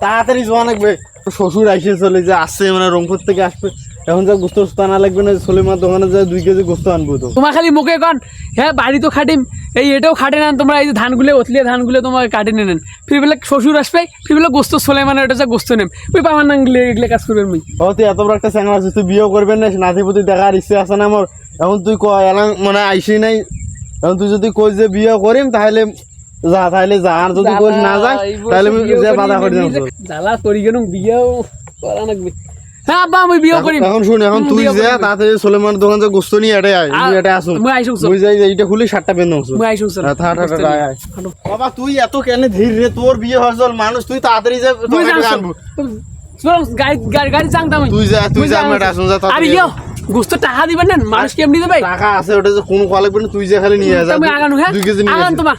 তাড়াতাড়ি জোয়া লাগবে। শ্বশুর আইসে চলে যে আসছে মানে রংপুর থেকে আসবে, এখন যা গোস্ত আনা লাগবে না, সলিমার দোকানে যায় 2 কেজি গোস্ত আনবো। তো তোমার খালি মুখে কন হ্যাঁ বাড়ি তো খাটিম, এই এটাও খাটে নেন তোমরা, এই যে ধানগুলো অতলিয়া ধানগুলো তোমার কাটে নেন, ফির বেলা শ্বশুর আসবে, ফির বেলা গোস্ত সোলেমান ওটা যা গোস্ত নেম, ওই পাবার না এগুলো কাজ করবেন। মুই তুই এত বড় একটা চ্যানেল আছে, তুই বিয়েও করবেন না, নাতিপুতি দেখার ইচ্ছে আছে না আমার। এখন তুই এলাম মানে আইসি নাই, এখন তুই যদি কই যে বিয়ে করিম তাহলে যা, তাহলে যা, আর যদি কই না যায় তাহলে বাধা করে দেব। জ্বালা করি কেন বিয়েও করা লাগবে। হ্যাঁ আব্বা আমি বিয়ে করি। এখন শুন, এখন তুই যা তাতে সলেমানের দোকান থেকে গোস্ত নিয়ে এটাই আয়, এটা আসো মুই আইসুক মুই যাই এইটা খুলি 7টা বেন দাও মুই আইসুক স্যার। বাবা তুই এত কেন ধীর রে, তোর বিয়ে হওয়ার চল মানুষ, তুই তাড়াতাড়ি যা আনবো। গাড়ি চাংতাম তুই যা আমি এটা আসুন যা। আরে ইয়ো গোস্ত টাকা দিবেন না, মানুষ কেমনি দেবে? টাকা আছে, ওটা যে কোনো কল লাগবে না, তুই যা খালি নিয়ে যা। তুমি আগানো হ্যাঁ 2 কেজি নিয়ে আগান তোমার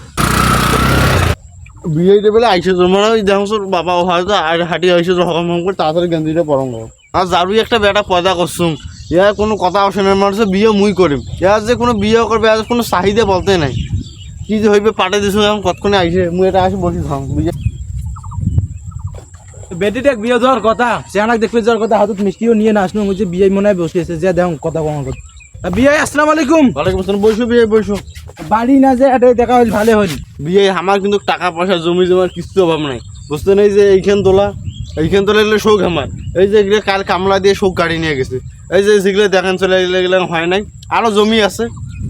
বিয়ে বলে আইসে তোমার ওই দেখো বাবা হয়তো আর হাঁটি আইসে হকম করে তাড়াতাড়ি গেঞ্জিটা পরম আর যারুই একটা বেটা পয়দা করছুম, ইয়ার কোনো কথা আসে না, মানুষের বিয়ে মুই করিম, ইয়ার যে কোনো বিয়ে করবে আর কোনো চাহিদা বলতে নাই, কি যে হইবে পাঠে দিছো এখন কতক্ষণে আইসে, মুই এটা আসি বসি থাম। বেটিটা বিয়ে যাওয়ার কথা, সেখানে দেখলে যাওয়ার কথা, হাতত মিষ্টিও নিয়ে না আসলো, বুঝছি বিয়ে মনে হয় বসে আছে, যে দেখো কথা কম কথা। বিয়ে আসসালামু আলাইকুম। ওয়ালাইকুম আসসালাম। বসো বিয়ে বসো। বাড়ি না যে এটা দেখা হইল ভালো হইল। বিয়ে আমার কিন্তু টাকা পয়সা জমি জমার কিছু অভাব নাই, বুঝতে নেই যে এইখান তোলা এগুলো শোক আমার, এই যে এগুলো কাল কামলা দিয়ে শোক গাড়ি নিয়ে গেছে, এই যে যেগুলো দেখান চলে এগুলো হয় নাই, আরো জমি আছে।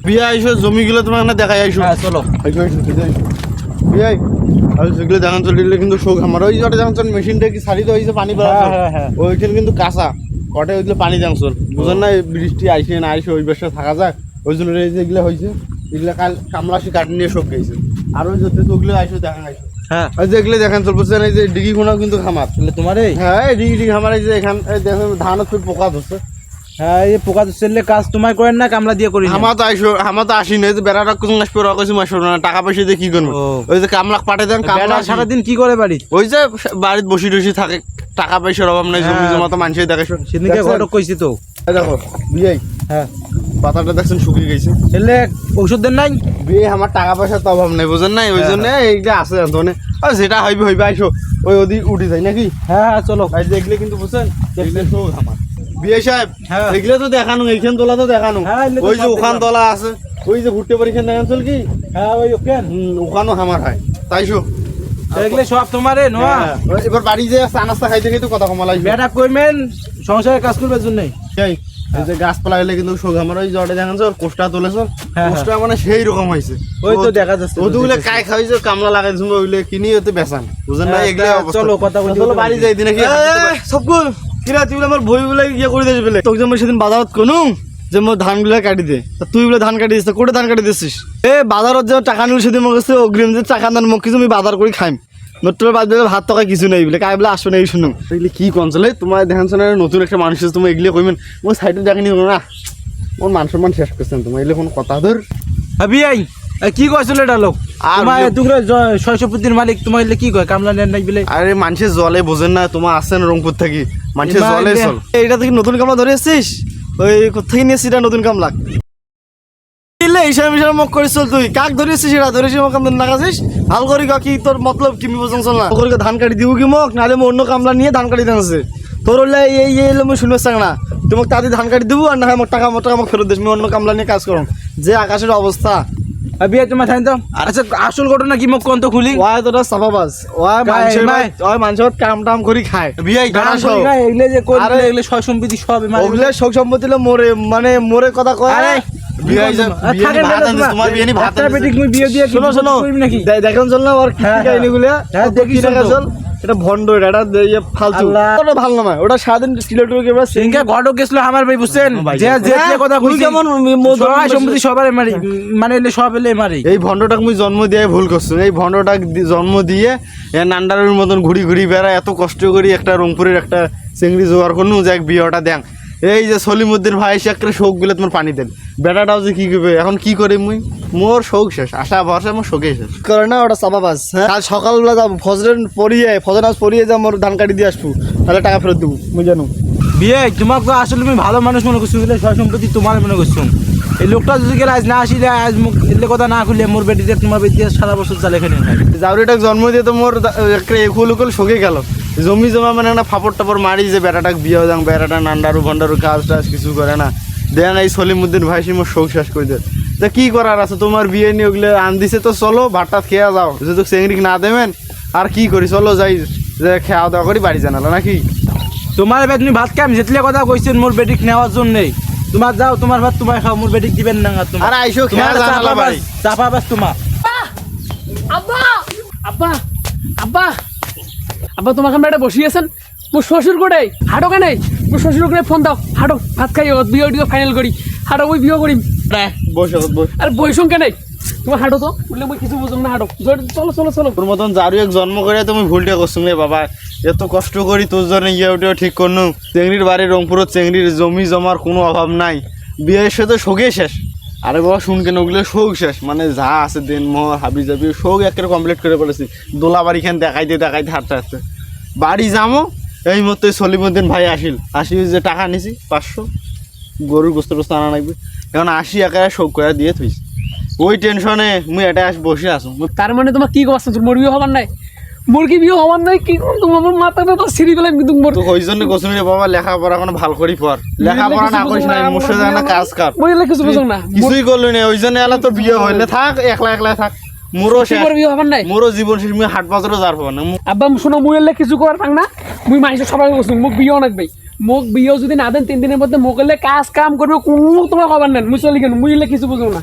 বিয়ে আইসো জমিগুলো তোমার না দেখাই আইসো। চলো বিয়ে আর যেগুলো দেখান চলে এগুলো কিন্তু শোক আমার, ওই যেটা দেখান চল মেশিনটা কি সারি তো হয়েছে পানি পড়া, ওইখানে কিন্তু কাঁচা ওটা ওইগুলো পানি দেখান চল, বুঝেন না বৃষ্টি আইসে না আইসে ওই বেশে থাকা যায়, ওই জন্য এই যে এগুলো হয়েছে, এগুলো কাল কামলা সে কাটি নিয়ে শোক গেছে, আর ওই যদি ওগুলো আইসো দেখান আইসো। হ্যাঁ যেগুলো দেখেন চল বুঝছেন, এই যে ডিগি কোনাও কিন্তু খামার তোমার হ্যাঁ ডিগি খামার, এই যে এখান দেখেন ধান খুব পোকা ধরছে। হ্যাঁ এই পোকা ধরলে কাজ তোমার করেন না, কামলা দিয়ে করি। আমার তো আসি না, বেড়াটা কোন আসবে ওরা কইছে মাসো না, টাকা পয়সা দিয়ে কি করবো, ওই যে কামলা পাঠে দেন, কামলা সারাদিন কি করে বাড়ি, ওই যে বাড়িতে বসে টসি থাকে, টাকা পয়সার অভাব নাই, জমি জমা তো মানুষই দেখে। সেদিনকে ঘটক কইছি তো, দেখো বিয়ে হ্যাঁ পাতাটা দেখছেন শুকিয়ে গেছে, ছেলে ঔষধ দেন নাই। বিয়ে আমার টাকা পয়সার তো অভাব নাই, বুঝেন নাই, ওই জন্য এইটা আছে ধনে, আর যেটা হইবে আইসো ওই ওদিক উঠে যায় নাকি। হ্যাঁ চলো দেখলে কিন্তু বুঝছেন, দেখলে শোক আমার বিয়ে সাহেব, এগুলো তো দেখানো, এইখান তোলা তো দেখানো, ওই যে ওখান তোলা আছে, ওই যে ঘুরতে পারি এখান দেখান চল কি, হ্যাঁ ওই ওখানেও আমার হয় তাইশো, এগুলো সব তোমারে নোয়া। এবার বাড়ি যে নাস্তা খাইতে খাইতে কথা কমা লাগবে, বেটা কইমেন সংসারে কাজ করবার জন্য। এই যে গাছপালা হইলে কিন্তু শোক আমার, ওই জটে দেখান চল কোষ্টা তুলেছ, কোষ্টা মানে সেই রকম হয়েছে, ওই তো দেখা যাচ্ছে ওগুলো কাই খাইছে কামলা লাগাইছ ওইগুলো কিনি হতে বেচান, বুঝেন না এগুলো। চলো কথা বলি, চলো বাড়ি যাই দিন নাকি সবগুল কিরা, তুই আমার বই গুলো ইয়ে করে দিয়েছি বলে, তোকে যেমন সেদিন বাজারত কোনো যে মোর ধান গুলো কাটি দে, তুই বলে ধান কাটি দিস, কোটে ধান কাটি দিছিস, বাজারত যে টাকা নিল সেদিন মোক কাছে অগ্রিম যে টাকা দেন মোক কিছু আমি বাজার করে খাইম, নতুন বাদ দিলে ভাত টাকা কিছু নেই বলে, কাই বলে আসবে না এই শুনুন, এগুলি কি কনচলে তোমার দেখান শোনা, নতুন একটা মানুষ তোমার এগুলো কইবেন, মোর সাইডে দেখানি হলো না, মোর মান সম্মান শেষ করছেন তোমার এগুলো কোনো কথা ধর। বিয়াই কি কইছিল এটা লোক, তোমার দুগরে 600 পুতির মালিক তোমার কি কয় কামলা নেন নাই বলে? আরে মানুষের জলে বোঝেন না, তোমার আসছেন রংপুর থেকে, মানুষের জলে চল, এইটা থেকে নতুন কামলা ধরে এসছিস, ওই কোথায় নিয়েছিস এটা নতুন কামলা মুখ করিস তুই, কাক ধরেছিস এটা ধরেছিস মোক নাগাছিস, ভাল করি কি তোর মতলব কি বোঝান চল না, ধান কাটি দিব কি মোক, নাহলে অন্য কামলা নিয়ে ধান কাটি দেছে, তোর হলে এই এলো মই শুনে চাং না, তোমাকে তাদের ধান কাটি দিব আর না হয় টাকা মোক ফেরত দিস, আমি অন্য কামলা নিয়ে কাজ করম, যে আকাশের অবস্থা। বিয়ে তোমার থাই তো আচ্ছা আসল ঘটনা কি মোক কোন তো খুলি, ওই তোরা সাফাবাজ, ওই মানুষের কাম টাম করি খায়, বিয়ে এগুলো যে করে এগুলো সয় সম্পত্তি সব ওগুলো শোক সম্পত্তি মোরে মানে মোরে কথা কয়, দেখেন চল না ওর কাহিনীগুলো, দেখি চল এটা ভন্ড, এটা ফালতু, ওটা ভালো না, ওটা সারাদিন ঘটক গেছিল আমার ভাই বুঝছেন, কথা সম্পত্তি সবার মারি মানে সব এলে মারি, এই ভন্ডটাকে মুই জন্ম দিয়ে ভুল করছো, এই ভন্ডটাকে জন্ম দিয়ে নান্ডারের মতন ঘুরি ঘুরি বেড়া, এত কষ্ট করি একটা রংপুরের একটা চিংড়ি জোগাড় করনু, যাক বিয়েটা দেন, এই যে সলিমুদ্দিন ভাই এসে একটা শোক গুলো তোমার পানি দেন, বেটাটাও যে কি করবে এখন, কি করি মুই, মোর শোক শেষ, আশা ভরসা মোর শোকে শেষ করে না, ওটা চাপাবাস। কাল সকালবেলা যাবো ফজরের পরিয়ে যা মোর ধান কাটি দিয়ে আসবো, তাহলে টাকা ফেরত দেবো মুই জানো। বিয়ে তোমাকে আসলে তুমি ভালো মানুষ মনে করছো, সয় সম্পত্তি তোমার মনে করছো, এই লোকটা যদি গেলে আজ না আসিলে আজ মুখ এলে কথা না খুলে মোর বেটিতে তোমার বেটি সারা বছর চালে খেলে খাই জাউরিটাকে জন্ম দিয়ে তো মোর একটা একুল উকুল শোকে গেল জমি জমা মানে একটা ফাপড় টাপড় মারি যে বেটাটাকে বিয়ে যাং বেটাটা নান্ডারু ভন্ডারু কাজ টাজ কিছু করে না দেন এই সলিমুদ্দিন ভাই মোর শোক শেষ করে দেয় তা কি করার আছে তোমার বিয়ে নিয়ে ওগুলো আন দিছে তো চলো ভাতটা খেয়ে যাও যদি চেংড়ি না দেবেন আর কি করি চলো যাই যে খাওয়া দাওয়া করি বাড়ি জানালো নাকি তোমার বেট তুমি ভাত খাম যেতলে কথা কইছেন মোর বেটিক নেওয়ার জন্যই তোমার যাও তোমার ভাত তোমার খাও মোর বেটিক দিবেন না তোমার আর আইসো খেয়া জানালা বাড়ি চাপা বাস তোমার আব্বা আব্বা আব্বা আব্বা তোমার কাছে একটা বসিয়েছেন মোর শ্বশুর করে হাঁটো কেন মোর শ্বশুর করে ফোন দাও হাঁটো ভাত খাই বিয়ে টিও ফাইনাল করি হাঁটো ওই বিয়ে করিম বসে বস আর বইসং কেন তোমার হাঁটো তো বললে মই কিছু বুঝুম না হাঁটো চলো চলো চলো তোর মতন জারু এক জন্ম করে তুমি ভুলটা করছো রে বাবা এত কষ্ট করি তোর জন্য ইয়ে উঠেও ঠিক করনু চেংড়ির বাড়ি রংপুরের চেংড়ির জমি জমার কোনো অভাব নাই বিয়ের সাথে শোকে শেষ আরে বাবা শুন কেন ওগুলো শোক শেষ মানে যা আছে দিন মোহর হাবি যাবি শোক একেবারে কমপ্লিট করে বলেছি দোলা বাড়ি খান দেখাইতে হাঁটতে হাঁটতে বাড়ি যামো এই মতো সলিমুদ্দিন ভাই আসি যে টাকা নিছি 500 গরুর গোস্ত টোস্ত আনা লাগবে এখন আসি একেবারে শোক করে দিয়ে থুইছি ওই টেনশনে মুই এটা বসে আসো তার মানে তোমার কি করছো তোর মোর বিয়ে হবার নাই মুরগি বিয়ে হবার নাই কি করুন তোমার আমার মাথা ব্যথা সিঁড়ি গেলাম কিন্তু মোর তো ওই জন্য গোসল রে বাবা লেখাপড়া কোনো ভাল করি পর লেখাপড়া না করিস না মুর্শে যায় না কাজ কর বইলে কিছু বুঝো না কিছুই করলি না ওই জন্য এলা তোর বিয়ে হইলে থাক একলা থাক মোরও শেষ মোর বিয়ে হবার নাই মোরও জীবন শেষ মুই হাট বাজারও যার পাবো না আব্বা শোনো মুইলে কিছু করার পাং না মুই মাইসে সবাই বসু মুখ বিয়েও নাকবে মোক বিয়েও যদি না দেন 3 দিনের মধ্যে মোকলে কাজ কাম করবে কোনো তোমার খবর নেন মুই চলি কেন মুইলে কিছু বুঝো না